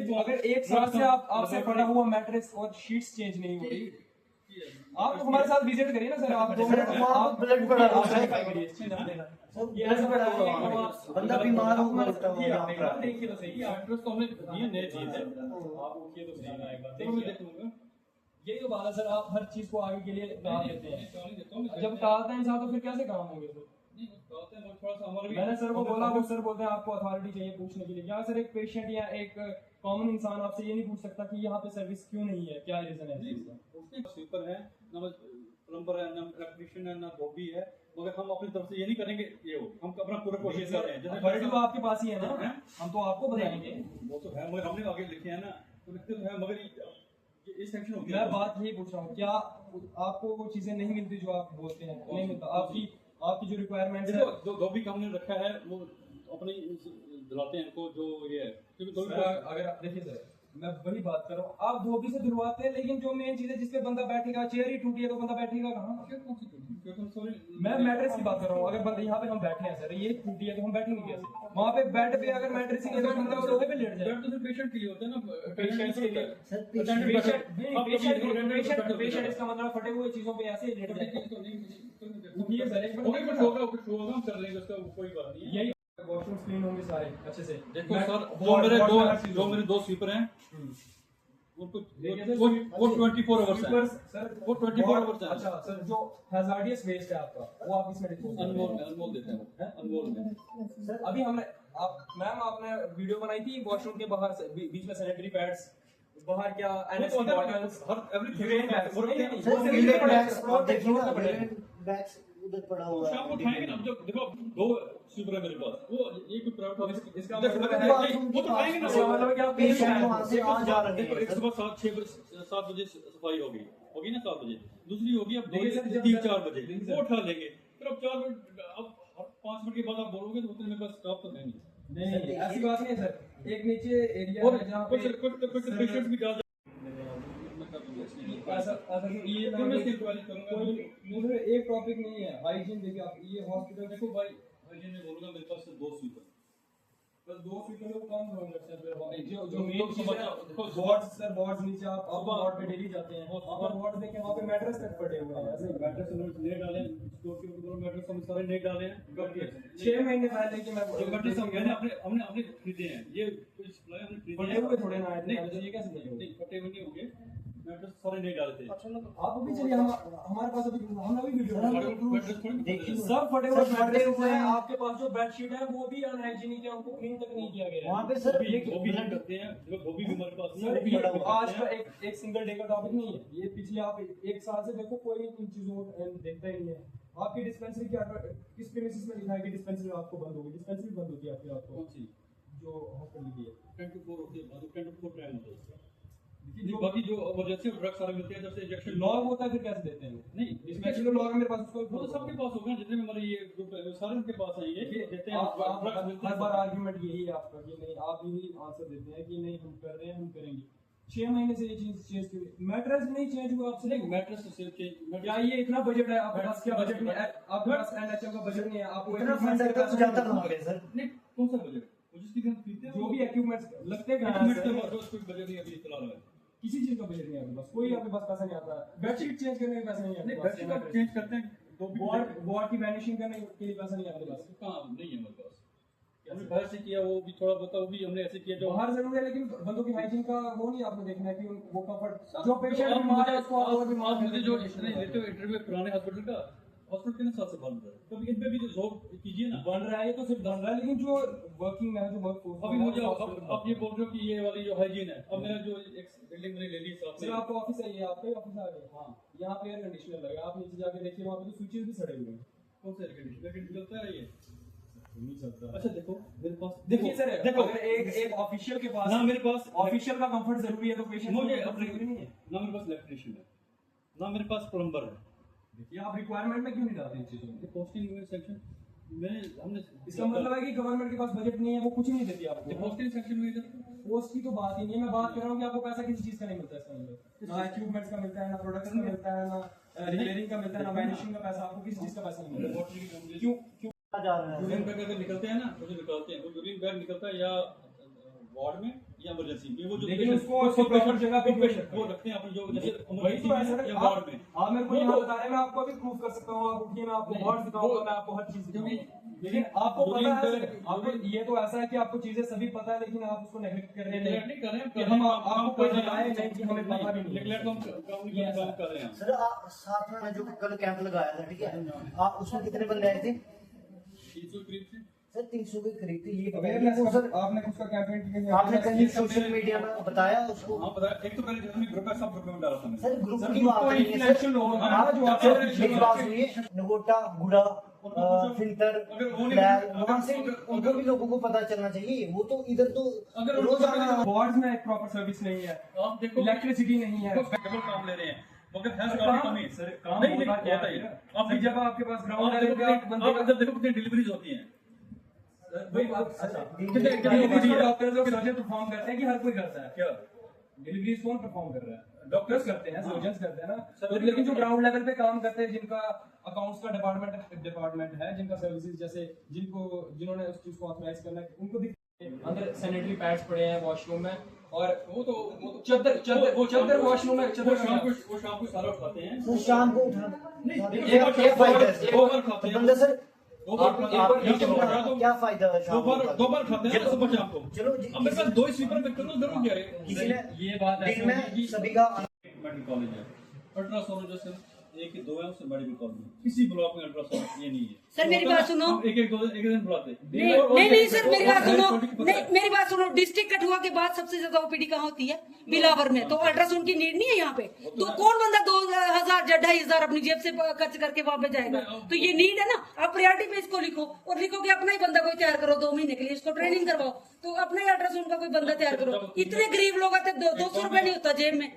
तो अगर एक साल से आपसे पड़ा हुआ मैट्रेस और शीट्स चेंज नहीं हो रही, आप तो हमारे साथ विजिट करिए ना सर। आप 2 मिनट आप ब्लड पड़ा ये ऐसा पड़ा हुआ बंदा बीमार हो गया देखिए तो सही मैट्रेस तो हमने दिए नए चीज है, आप उठिए तो सही ना एक बार देखिए। यही तो बात है सर, आप हर चीज को आगे के लिए टाल देते हैं। जब टालते हैं इंसान तो फिर कैसे काम होंगे सर? मैंने सर को बोला, वो सर बोलते हैं आपको अथॉरिटी चाहिए पूछने के लिए। क्या सर एक पेशेंट या एक कॉमन इंसान आपसे ये नहीं पूछ सकता कि यहाँ पे सर्विस क्यों नहीं है, क्या रीजन है? स्वीपर है ना, प्लम्बर है ना, इलेक्ट्रिशियन है ना, धोबी है, मगर हम अपनी तरफ से ये नहीं करेंगे ये हो, हम अपना पूरा कोशिश कर रहे हैं। अथॉरिटी तो आपके पास ही है ना, हम तो आपको बताएंगे। वो तो है मगर हमने आगे लिखे हैं ना, तो लिखते तो है मगर ये सेक्शन होती है। मैं बात यही पूछ रहा हूँ, क्या आपको वो चीजें नहीं मिलती जो आप बोलते हैं? नहीं मिलता। आपकी जो रिक्वायरमेंट है, जो धोबी का हमने रखा है वो अपनी दिलाते हैं इनको जो ये है, क्योंकि अगर आप देखिए सर, मैं वही बात कर रहा हूँ, आप धोबी से दिलवाते हैं, लेकिन जो मेन चीज है जिसपे बंदा बैठेगा, चेयर ही टूटी है तो बंदा बैठेगा कहाँ? मैं मैट्रेस की बात कर रहा हूँ। अगर बंदा यहाँ पे हम बैठे हैं सर, ये टूटी है तो हम बैठेंगे कैसे? वहाँ पे बेड पे अगर मैट्रेस ही नहीं है तो बंदा सोफे पे लेट जाए। तो पेशेंट के लिए होता है ना, पेशेंट के लिए। पेशेंट इसका मतलब फटे हुए चीजों पे ऐसे ही लेट जाए। कुछ होगा हम कर लेंगे, उसका कोई बात नहीं है। यही वॉशरूम क्लीन होंगे सारे अच्छे से। देखो सर, जो मेरे दो स्वीपर हैं उनको वो 24 आवर्स है सर, वो 24 आवर्स है। अच्छा सर, जो हैजार्डियस वेस्ट है आपका वो आप इसमें डिस्पोज अनमोल देते हैं अनमोल में। सर अभी हमने मैम आपने वीडियो बनाई थी वॉशरूम के बाहर से बीच में सैनिटरी पैड्स बाहर, क्या एनएस की बॉटल्स हर एवरीथिंग बैग्स उधर पड़ा हुआ शाम को खाएंगे ना। जब देखो दो स्वीपर है मेरे पास, वो ये कोई प्राइवेट ऑफिस इसका वो तो खाएंगे ना। मतलब क्या पेशेंट वहां से आ जा रहे देखो एक सुबह 7 बजे सफाई होगी ना, 7 बजे दूसरी होगी, अब 3-4 बजे वो उठा लेंगे। फिर अब 4 मिनट, अब 5 मिनट के बाद आप बोलोगे तो उतने मेरे पास स्टाफ तो है नहीं। ऐसी बात नहीं है सर, एक नीचे एरिया है जहाँ पे कुछ पेशेंट भी डाल मुझे एक टॉपिक नहीं है हाइजीन। देखिए आप ये हॉस्पिटल देखो भाई, हाइजीन में बोलूंगा मेरे पास 2 स्वीपर, बस 2 स्वीपर में कम लोग लगते हैं। जो मेन चीज है वार्ड्स, सर वार्ड्स नीचे आप वार्ड पे डेली जाते हैं, आप वार्ड देखें वहाँ पे मैट्रेस तक पड़े हुए हैं। ऐसे मैट्रेस नए डाले, स्टोर के ऊपर मैट्रेस हम सारे नए डाले हैं। 6 महीने पहले कि मैं जो मैट्रेस हम हमने खरीदे हैं, ये कुछ सप्लाई हमने खरीदे पड़े हुए थोड़े ना आए, ये कैसे नहीं फटे हुए नहीं होंगे, मैट्रेस सारे नए डाले थे। आप अभी चलिए, हमारे पास अभी हमने अभी वीडियो देखिए सब फटे हुए मैट्रेस हुए हैं। आपके पास जो बेडशीट है वो भी अनहाइजीनिक है, उनको क्लीन तक नहीं किया गया है। वहां पे सर वो भी करते हैं, जो वो भी हमारे पास सर आज का एक सिंगल डे का टॉपिक नहीं है ये। पिछले आप 1 साल से देखो कोई इन चीजों को देखता ही नहीं है। आपकी डिस्पेंसरी क्या किस प्रीमिसेस में लिखा है कि डिस्पेंसरी आपको बंद होगी? डिस्पेंसरी बंद होती है आपको कौन सी जो हॉस्पिटल की है 10 to 4 होती है, 10 to 4 टाइम होता है। बाकी जो इमरजेंसी ड्रग्स सारे मिलते हैं, जैसे इंजेक्शन लॉग होता है, फिर कैसे देते हैं? नहीं डिस्पेंसरी का लॉग है मेरे पास, उसको वो तो सबके पास होगा, जितने भी हमारे ये ग्रुप है सारे उनके पास है, ये देते हैं। हर बार आर्गुमेंट यही है आपका कि नहीं, आप यही आंसर देते हैं कि नहीं हम कर रहे हैं, हम करेंगे। 6 महीने से ये चीज चेंज की, मैट्रेस नहीं चेंज हुआ आपसे? नहीं मैट्रेस से चेंज, क्या ये इतना बजट है आपके पास? क्या बजट नहीं है आपके पास? एनएचएम का बजट नहीं है आपको? इतना फंड अगर तो जाता कहां पे सर? नहीं कौन सा बजट जिसकी हम खरीदते हैं, जो भी इक्विपमेंट्स लगते हैं कोई बजट नहीं अभी चला रहा है, किसी चीज का बजट नहीं है आपके पास, कोई आपके पास पैसा नहीं आता। बेडशीट चेंज करने के पैसे नहीं है, बेडशीट का चेंज करते हैं, वार्ड की वैनिशिंग करने के लिए पैसा नहीं है आपके पास? कहां नहीं है हमारे पास। हमने बाहर से किया, वो भी थोड़ा बहुत वो भी हमने ऐसे किया जो बाहर जरूर है, लेकिन बंदों की हाइजीन का वो नहीं आपको देखना है कि वो कंफर्ट जो पेशेंट बीमार है उसको और बीमार मुझे जो इसने लेते हुए इंटरव्यू पुराने हॉस्पिटल का, हॉस्पिटल कितने साल से बंद है, कभी इन पे भी तो जोर कीजिए ना। बन रहा है, ये तो सिर्फ बन रहा है, लेकिन जो वर्किंग में है, जो वर्क फोर्स अभी मुझे आप ये बोल रहे हो कि ये वाली जो हाइजीन है, अब मेरा जो एक बिल्डिंग मैंने ले ली साथ में, आपका ऑफिस है, ये आपका ही ऑफिस आ गया। हां यहाँ पे एयर कंडीशनर लगा, आप नीचे जाके देखिए वहाँ पे तो स्विचेस भी सड़े हुए हैं। कौन सा एयर कंडीशनर चलता है ये? नहीं चलता। अच्छा देखो मेरे पास, देखिए सर, देखो अगर एक ऑफिशियल के पास ना, मेरे पास ऑफिशियल का कंफर्ट जरूरी है तो पेशेंट मुझे जरूरी नहीं है ना, मेरे पास इलेक्ट्रिशियन है ना, मेरे पास प्लम्बर है। देखिए आप रिक्वायरमेंट में क्यों नहीं डालते इन चीजों में? पोस्टिंग सेक्शन में हमने, इसका मतलब है कि गवर्नमेंट के पास बजट नहीं है, वो कुछ नहीं देती आपको। पोस्टिंग सेक्शन में पोस्ट की तो बात ही नहीं है, मैं बात कर रहा हूँ कि आपको पैसा किसी चीज का नहीं मिलता इसके अंदर। ना इक्विपमेंट्स का मिलता है, ना प्रोडक्ट्स का मिलता है, ना रिपेयरिंग का मिलता है, ना वैनिशिंग का पैसा, आपको किसी चीज का पैसा नहीं मिलता। क्यों जा रहा है? यूरिन बैग अगर निकलते हैं ना, तो निकलते हैं, वो यूरिन बैग निकलता है या वार्ड में या इमरजेंसी में वो जो लेकिन patient- उसको उसको proper जगह पे patient वो रखते हैं अपनी जो जैसे वही तो emergency ऐसा में है या वार्ड में। आप मेरे को यहाँ बता रहे हैं, मैं आपको अभी प्रूफ कर सकता हूँ, आप उठिए, मैं आपको वर्ड दिखाऊंगा, मैं आपको हर चीज दिखाऊंगा। लेकिन आपको पता है सर, आपको ये तो ऐसा है कि आपको चीजें सभी पता है, लेकिन आप उसको नेगलेक्ट कर रहे नेगलेक्ट नहीं कर रहे हैं, कि हम आपको कोई बताए नहीं कि हमें पता भी नहीं है। नेगलेक्ट हम काम कर रहे हैं। सर आप साथ में जो कल कैंप लगाया था, ठीक है, आप उसमें कितने बंदे आए थे? 300 करीब से सर 300 के करीब थे, ये अवेयरनेस बताइए सर, आपने उसका कैंपेन किया, आपने कहीं सोशल मीडिया में बताया उसको? हाँ बताया, एक तो पहले हमने ग्रुप का सब ग्रुप में डाला था मैंने। सर ग्रुप सर, की ग्रुप बात तो नहीं है influential सर, लोग हैं, आप जो जो आपसे मेरी बात सुनिए, नगोटा गुड़ा फिल्टर अगर वो नहीं- वहां से उनको भी लोगों को पता चलना चाहिए, वो तो इधर तो अगर रोज उनको आना वार्ड्स में एक प्रॉपर सर्विस नहीं है, आप देखो इलेक्ट्रिसिटी नहीं है। केवल काम ले रहे हैं मगर है सर, काम काम- कमी। सर, काम नहीं होता क्या होता है? है। आप आप जब आपके पास ग्राउंड आप लेवल देखो पे आप बंदे आप इधर देखो कितनी डिलीवरीज होती हैं। वही बात, अच्छा कितने डिलीवरीज तो डॉक्टर लोग सर्जन परफॉर्म करते हैं कि हर कोई करता है? क्या डिलीवरीज कौन परफॉर्म कर रहा है? डॉक्टर्स करते हैं, सर्जन्स करते हैं ना। सर, तो लेकिन जो ग्राउंड लेवल पे काम करते हैं, जिनका अकाउंट्स का डिपार्टमेंट है, जिनका सर्विसेज जैसे जिन्होंने उस चीज को ऑथराइज करना है, उनको भी अंदर सैनिटरी पैड्स पड़े हैं वॉशरूम में, और वो तो चद्दर वॉशरूम में वो शाम को सारा उठाते हैं। तो शाम को उठा एक क्या फायदा है दो सर? बार खाते हैं। बंदे सर दो बार आप- खाते आप- हैं। या तो बचा दो। क्या फायदा है शाम को? दो बार खाते हैं सुबह शाम को। चलो अब मेरे पास 2 स्वीपर में करो जरूर क्या है। किसी ने ये बात ऐसी दिन में होगी कि सभी का मेडिकल कॉलेज है, अल्ट्रासोनोलॉजिस्ट एक ही 2 है उससे मेडिकल कॉलेज में किसी ब्लॉक में अल्ट्रासाउंड ये नहीं है। सर, मेरी बात सुनो। एक दिन बुलाते हैं। नहीं सर, मेरी बात सुनो। नहीं, मेरी बात सुनो। डिस्ट्रिक्ट कठुआ के बाद सबसे ज्यादा ओपीडी कहाँ होती है? बिलावर में। तो अल्ट्रासाउंड की नीड नहीं है यहाँ पे। तो कौन बंदा 2000 या 2500 अपनी जेब से खर्च करके वहाँ पे जाएगा? तो ये नीड है ना। आप प्रायोरिटी पे इसको लिखो और लिखो कि अपना ही बंदा कोई तैयार करो 2 महीने के लिए, इसको ट्रेनिंग करवाओ। तो अपना ही अल्ट्रासाउंड का कोई बंदा तैयार करो। इतने गरीब लोग आते 200 रुपए नहीं होता जेब में।